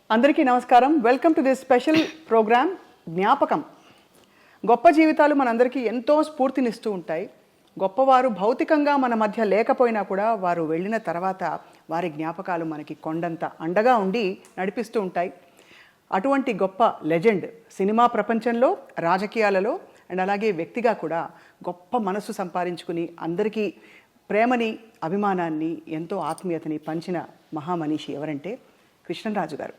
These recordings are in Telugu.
అందరికీ నమస్కారం. Welcome to this special program జ్ఞాపకం. గొప్ప జీవితాలు మనందరికీ ఎంతో స్ఫూర్తినిస్తూ ఉంటాయి. గొప్పవారు భౌతికంగా మన మధ్య లేకపోయినా కూడా వారు వెళ్ళిన తర్వాత వారి జ్ఞాపకాలు మనకి కొండంత అండగా ఉండి నడిపిస్తూ ఉంటాయి. అటువంటి గొప్ప లెజెండ్ సినిమా ప్రపంచంలో, రాజకీయాలలో అండ్ అలాగే వ్యక్తిగా కూడా గొప్ప మనసు సంపాదించుకుని అందరికీ ప్రేమని, అభిమానాన్ని, ఎంతో ఆత్మీయతని పంచిన మహామనీషి ఎవరంటే కృష్ణరాజు గారు.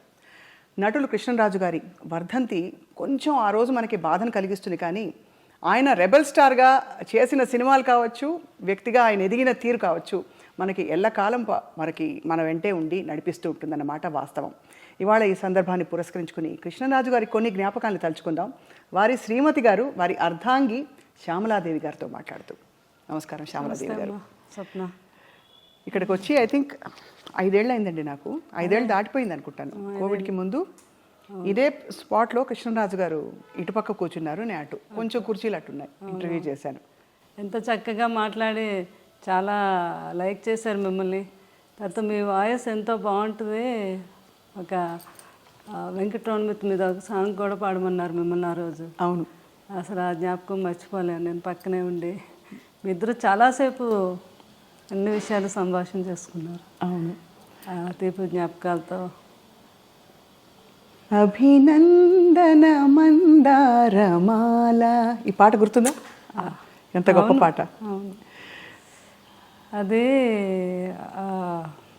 నటులు కృష్ణరాజు గారి వర్ధంతి కొంచెం ఆ రోజు మనకి బాధను కలిగిస్తుంది. కానీ ఆయన రెబెల్ స్టార్గా చేసిన సినిమాలు కావచ్చు, వ్యక్తిగా ఆయన ఎదిగిన తీరు కావచ్చు, మనకి ఎల్లకాలం మన వెంటే ఉండి నడిపిస్తూ ఉంటుందన్నమాట వాస్తవం. ఇవాళ ఈ సందర్భాన్ని పురస్కరించుకుని కృష్ణరాజు గారి కొన్ని జ్ఞాపకాలను తలుచుకుందాం. వారి శ్రీమతి గారు, వారి అర్ధాంగి శ్యామలాదేవి గారితో మాట్లాడుతూ. నమస్కారం శ్యామలాదేవి గారు. స్వప్న, ఇక్కడికి వచ్చి ఐ థింక్ 5 ఏళ్ళు అయిందండి. నాకు 5 ఏళ్ళు దాటిపోయింది అనుకుంటాను. కోవిడ్కి ముందు ఇదే స్పాట్లో కృష్ణరాజు గారు ఇటుపక్క కూర్చున్నారు, నేను అటు కొంచెం కుర్చీలు అట్టున్నాయి. ఇంటర్వ్యూ చేశాను. ఎంత చక్కగా మాట్లాడి చాలా లైక్ చేశారు మిమ్మల్ని. తర్వాత మీ వాయిస్ ఎంతో బాగుంటుంది. ఒక వెంకటరమణ మీద ఒక సాంగ్ కూడా పాడమన్నారు మిమ్మల్ని ఆ రోజు. అవును, అసలు ఆ జ్ఞాపకం మర్చిపోలేను. నేను పక్కనే ఉండి మీ ఇద్దరు చాలాసేపు అన్ని విషయాలు సంభాషణ చేసుకున్నారు. అవును, తీపి జ్ఞాపకాలతో. అభినందన మందారమాల, ఈ పాట గుర్తుందా? ఎంత గొప్ప పాట. అవును, అది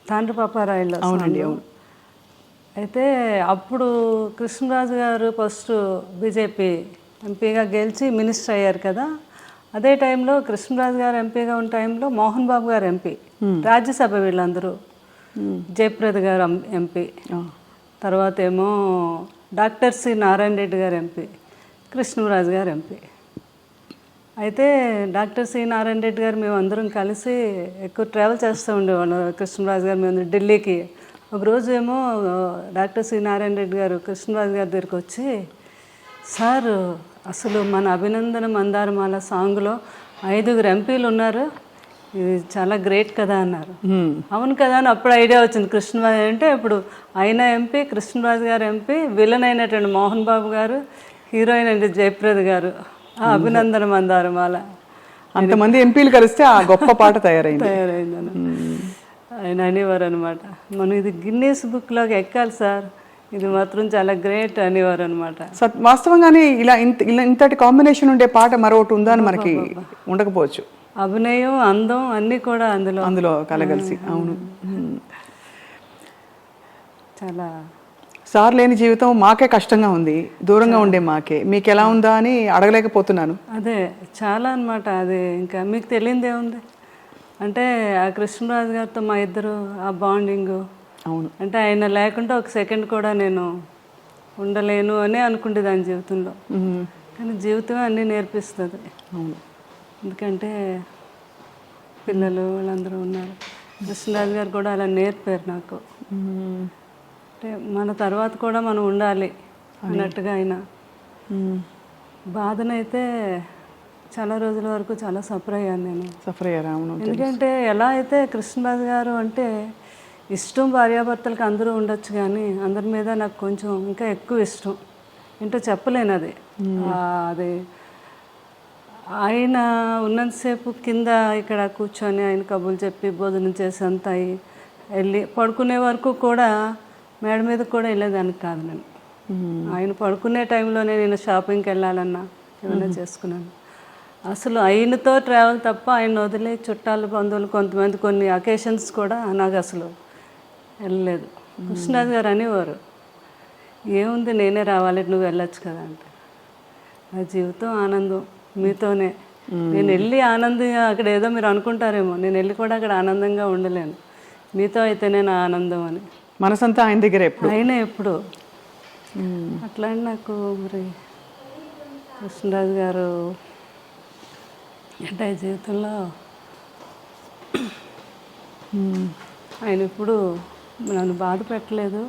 తాండ్ర పాపారాయుల్లో. అవునండి, అవును. అయితే అప్పుడు కృష్ణరాజు గారు ఫస్ట్ బీజేపీ ఎంపీగా గెలిచి మినిస్టర్ అయ్యారు కదా. అదే టైంలో కృష్ణరాజు గారు ఎంపీగా ఉన్న టైంలో మోహన్ బాబు గారు ఎంపీ, రాజ్యసభ వీళ్ళందరూ. జయప్రద గారు ఎంపీ, తర్వాత ఏమో డాక్టర్ సి నారాయణ రెడ్డి గారు ఎంపీ, కృష్ణరాజు గారు ఎంపీ. అయితే డాక్టర్ సి నారాయణ రెడ్డి గారు మేము అందరం కలిసి ఎక్కువ ట్రావెల్ చేస్తూ ఉండేవాళ్ళం. కృష్ణరాజు గారు మేము ఢిల్లీకి. ఒకరోజు ఏమో డాక్టర్ సి నారాయణ రెడ్డి గారు కృష్ణరాజు గారి దగ్గరికి వచ్చి, సార్ అసలు మన అభినందన మందారమాల సాంగ్లో 5 ఎంపీలు ఉన్నారు, ఇది చాలా గ్రేట్ కదా అన్నారు. అవును కదా అని అప్పుడు ఐడియా వచ్చింది. కృష్ణరాజు అంటే ఇప్పుడు ఆయన ఎంపీ, కృష్ణరాజు గారు ఎంపీ, విలన్ అయినటువంటి మోహన్ బాబు గారు, హీరోయిన్ అంటే జయప్రద గారు. అభినందన మందారమాల అంతమంది ఎంపీలు కలిస్తే ఆ గొప్ప పాట తయారైందని ఆయన అనేవారు అనమాట. మనం ఇది గిన్నీస్ బుక్లోకి ఎక్కాలి సార్, ఇది మాత్రం చాలా గ్రేట్ అనేవారు అనమాట. వాస్తవంగానే ఇలా ఇంతటి కాంబినేషన్ ఉండే పాట మరొకటి ఉందా అని మనకి ఉండకపోవచ్చు. అభినయం, అందం అన్నీ కూడా అందులో కలగలిసి. అవును, చాలా. సార్ లేని జీవితం మాకే కష్టంగా ఉంది, దూరంగా ఉండే మాకే. మీకు ఎలా ఉందా అని అడగలేకపోతున్నాను. అదే చాలా అనమాట. అది ఇంకా మీకు తెలియదే ఉంది అంటే ఆ కృష్ణరాజు గారితో మా ఇద్దరు ఆ బాండింగు. అవును, అంటే ఆయన లేకుండా ఒక సెకండ్ కూడా నేను ఉండలేను అని అనుకుంటేదాన్ని జీవితంలో. కానీ జీవితమే అన్నీ నేర్పిస్తుంది. అవును, ఎందుకంటే పిల్లలు వాళ్ళందరూ ఉన్నారు. కృష్ణరాజు గారు కూడా అలా నేర్పారు నాకు. అంటే మన తర్వాత కూడా మనం ఉండాలి అన్నట్టుగా. ఆయన బాధనైతే చాలా రోజుల వరకు చాలా సఫర్ అయ్యాను నేను. సఫర్ అయ్యారా? అవును. ఎందుకంటే ఎలా అయితే కృష్ణరాజు గారు అంటే ఇష్టం భార్యాభర్తలకు అందరూ ఉండొచ్చు, కానీ అందరి మీద నాకు కొంచెం ఇంకా ఎక్కువ ఇష్టం. ఏంటో చెప్పలేను అది. అది ఆయన ఉన్నంతసేపు కింద ఇక్కడ కూర్చొని ఆయన కబుర్లు చెప్పి భోజనం చేసి అంతా వెళ్ళి పడుకునే వరకు కూడా మేడ మీద కూడా వెళ్ళేదానికి కాదు నేను. ఆయన పడుకునే టైంలోనే నేను షాపింగ్కి వెళ్ళాలన్నా ఏమైనా చేసుకున్నాను. అసలు ఆయనతో ట్రావెల్ తప్ప ఆయన వదిలే చుట్టాలు, బంధువులు, కొంతమంది కొన్ని అకేషన్స్ కూడా నాకు అసలు వెళ్ళలేదు. కృష్ణరాజు గారు అనేవారు, ఏముంది నేనే రావాలి, నువ్వు వెళ్ళొచ్చు కదా అంటే. నా జీవితం ఆనందం మీతోనే. నేను వెళ్ళి ఆనందంగా అక్కడ ఏదో మీరు అనుకుంటారేమో, నేను వెళ్ళి కూడా అక్కడ ఆనందంగా ఉండలేను. మీతో అయితేనే నా ఆనందం అని. మనసంతా ఆయన దగ్గర ఎప్పుడు, అయినా ఎప్పుడు అట్లా. నాకు మరి కృష్ణరాజు గారు అంటే జీవితంలో ఆయన ఇప్పుడు నన్ను బాధ పెట్టలేదు.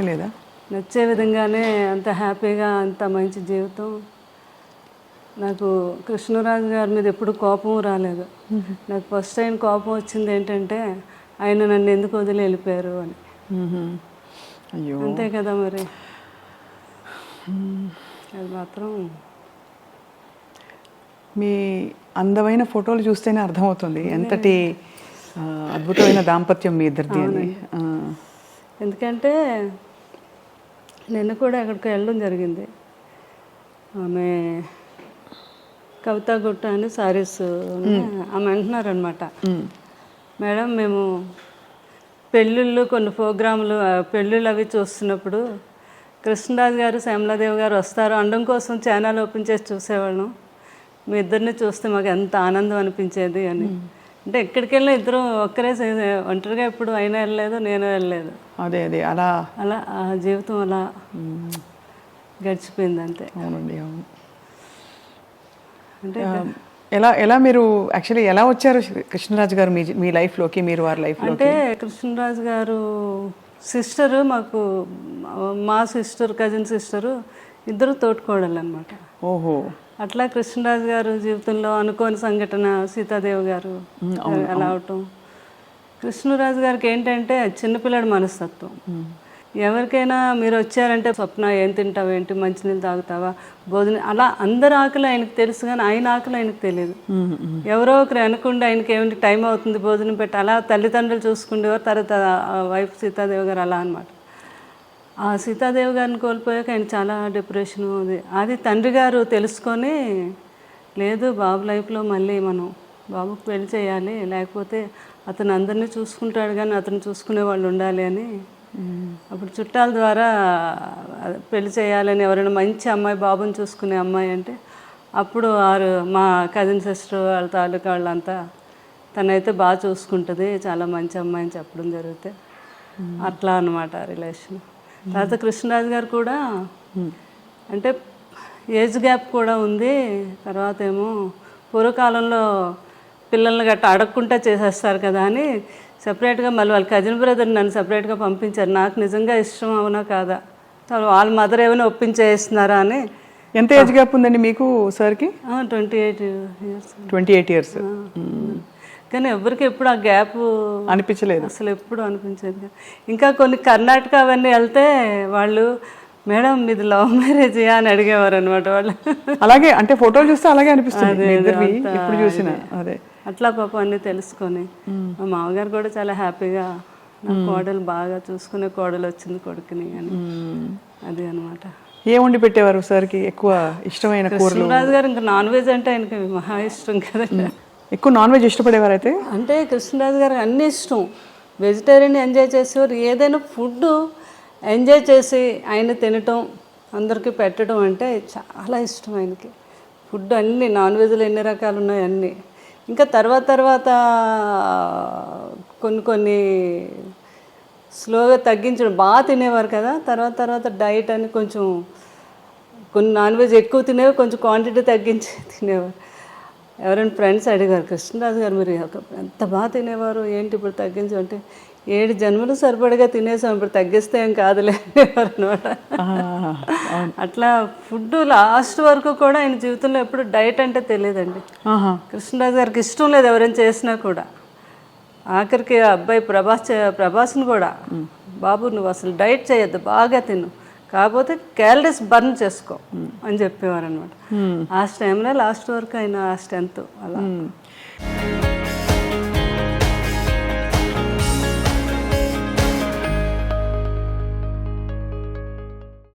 లేదా నచ్చే విధంగానే అంత హ్యాపీగా, అంత మంచి జీవితం. నాకు కృష్ణరాజు గారి మీద ఎప్పుడు కోపం రాలేదు. నాకు ఫస్ట్ టైం కోపం వచ్చింది ఏంటంటే ఆయన నన్ను ఎందుకు వదిలి వెళ్ళిపోయారు అని. అయ్యో. అంతే కదా మరి. అది మాత్రం మీ అందమైన ఫోటోలు చూస్తేనే అర్థమవుతుంది ఎంతటి అద్భుతమైన దాంపత్యం మీ ఇద్దరిది అని. ఎందుకంటే నిన్న కూడా అక్కడికి వెళ్ళడం జరిగింది. ఆమె కవితా గుట్ట అని సారీస్ ఆమె అంటున్నారనమాట, మేడం మేము పెళ్ళిళ్ళు కొన్ని ప్రోగ్రాములు పెళ్ళిళ్ళు అవి చూస్తున్నప్పుడు కృష్ణరాజు గారు శ్యామలాదేవి గారు వస్తారు అనడం కోసం ఛానల్ ఓపెన్ చేసి చూసేవాళ్ళం. మీ ఇద్దరిని చూస్తే మాకు ఎంత ఆనందం అనిపించేది అని. అంటే ఎక్కడికి వెళ్ళినా ఇద్దరు ఒక్కరే ఒంటరిగా ఎప్పుడు అయినా వెళ్ళలేదు, నేను వెళ్ళలేదు. అదే అదే అలా అలా ఆ జీవితం అలా గడిచిపోయింది అంతే. అవునండి, అవును. అంటే ఎలా ఎలా మీరు యాక్చువల్లీ ఎలా వచ్చారు కృష్ణరాజు గారు మీ లైఫ్లోకి, మీరు వారి లైఫ్లో? అంటే కృష్ణరాజు గారు సిస్టరు, మాకు మా సిస్టర్ కజిన్ సిస్టరు ఇద్దరు తోటికోడళ్ళు అనమాట. ఓహో. అట్లా కృష్ణరాజు గారు జీవితంలో అనుకోని సంఘటన సీతాదేవి గారు అలా అవటం. కృష్ణరాజు గారికి ఏంటంటే చిన్నపిల్లడి మనస్తత్వం. ఎవరికైనా మీరు వచ్చారంటే స్వప్న ఏం తింటావు, ఏంటి మంచినీళ్ళు తాగుతావా, భోజనం, అలా అందరి ఆకలి ఆయనకు తెలుసు కానీ ఆయన ఆకలి ఆయనకు తెలియదు. ఎవరో ఒకరు అనుకుంటే ఆయనకి ఏమిటి టైం అవుతుంది భోజనం పెట్టి అలా తల్లిదండ్రులు చూసుకుండేవారు. తర్వాత వైఫ్ సీతాదేవి గారు అలా అనమాట. ఆ సీతాదేవి గారిని కోల్పోయాక ఆయన చాలా డిప్రెషన్. అది తండ్రి గారు తెలుసుకొని, లేదు బాబు లైఫ్లో మళ్ళీ మనం బాబుకు పెళ్లి చేయాలి, లేకపోతే అతను అందరినీ చూసుకుంటాడు కానీ అతను చూసుకునే వాళ్ళు ఉండాలి అని అప్పుడు చుట్టాల ద్వారా పెళ్లి చేయాలని, ఎవరైనా మంచి అమ్మాయి బాబుని చూసుకునే అమ్మాయి అంటే అప్పుడు మా కజిన్ సిస్టర్ వాళ్ళ తాలూకా వాళ్ళంతా తనైతే బాగా చూసుకుంటుంది, చాలా మంచి అమ్మాయి అని చెప్పడం జరిగితే అట్లా అనమాట రిలేషన్. తర్వాత కృష్ణరాజు గారు కూడా అంటే ఏజ్ గ్యాప్ కూడా ఉంది. తర్వాత ఏమో పూర్వకాలంలో పిల్లల్ని గట్రా అడగకుండా చేసేస్తారు కదా అని సపరేట్గా మళ్ళీ వాళ్ళ కజిన్ బ్రదర్ నన్ను సపరేట్గా పంపించారు. నాకు నిజంగా ఇష్టం అవునా కాదా, వాళ్ళ మదర్ ఏమైనా ఒప్పించేస్తున్నారా అని. ఎంత ఏజ్ గ్యాప్ ఉందండి మీకు సార్కి? 28 years. 28 years. కానీ ఎవరికి ఎప్పుడు ఆ గ్యాప్ అనిపించలేదు, అసలు ఎప్పుడు అనిపించేది. ఇంకా కొన్ని కర్ణాటక అవన్నీ వెళ్తే వాళ్ళు, మేడం మీది లవ్ మ్యారేజ్ అని అడిగేవారు అనమాట వాళ్ళు. అలాగే అంటే ఫోటోలు చూస్తే అలాగే అనిపిస్తుంది ఇప్పుడు చూసిన. అదే అట్లా పాపం అన్నీ తెలుసుకొని మా మామగారు కూడా చాలా హ్యాపీగా నా కోడలు బాగా చూసుకునే కోడలు వచ్చింది కొడుకుని అని. అది అనమాట. ఏం వండి పెట్టేవారు సార్కి ఎక్కువ ఇష్టమైన కూరలు? కృష్ణరాజు గారు ఇంకా నాన్ వెజ్ అంటే ఆయనకి మహా ఇష్టం కదండి. ఎక్కువ నాన్ వెజ్ ఇష్టపడేవారు అయితే? అంటే కృష్ణరాజు గారికి అన్నీ ఇష్టం. వెజిటేరియన్ ఎంజాయ్ చేసేవారు. ఏదైనా ఫుడ్ ఎంజాయ్ చేసి ఆయన తినటం, అందరికీ పెట్టడం అంటే చాలా ఇష్టం ఆయనకి. ఫుడ్ అన్నీ నాన్ వెజ్లో ఎన్ని రకాలు ఉన్నాయి అన్నీ. ఇంకా తర్వాత కొన్ని స్లోగా తగ్గించడం, బాగా తినేవారు కదా. తర్వాత డైట్ అని కొంచెం కొన్ని నాన్ వెజ్ ఎక్కువ తినేవి, కొంచెం క్వాంటిటీ తగ్గించి తినేవారు. ఎవరైనా ఫ్రెండ్స్ అడిగారు, కృష్ణరాజు గారు మీరు ఎంత బాగా తినేవారు, ఏంటి ఇప్పుడు తగ్గించమంటే, 7 జన్మలు సరిపడగా తినేసాం, ఇప్పుడు తగ్గిస్తే ఏం కాదులే అనమాట. అట్లా ఫుడ్ లాస్ట్ వరకు కూడా ఆయన జీవితంలో ఎప్పుడు డైట్ అంటే తెలియదండి. కృష్ణరాజు గారికి ఇష్టం లేదు ఎవరైనా చేసినా కూడా. ఆఖరికి అబ్బాయి ప్రభాస్ని కూడా, బాబు నువ్వు అసలు డైట్ చేయొద్దు, బాగా తిను, కాకపోతే క్యాలరీస్ బర్న్ చేసుకో అని చెప్పేవారు అనమాట. ఆ టైంలో లాస్ట్ వరకు ఆయన ఆ స్ట్రెంత్ అలా.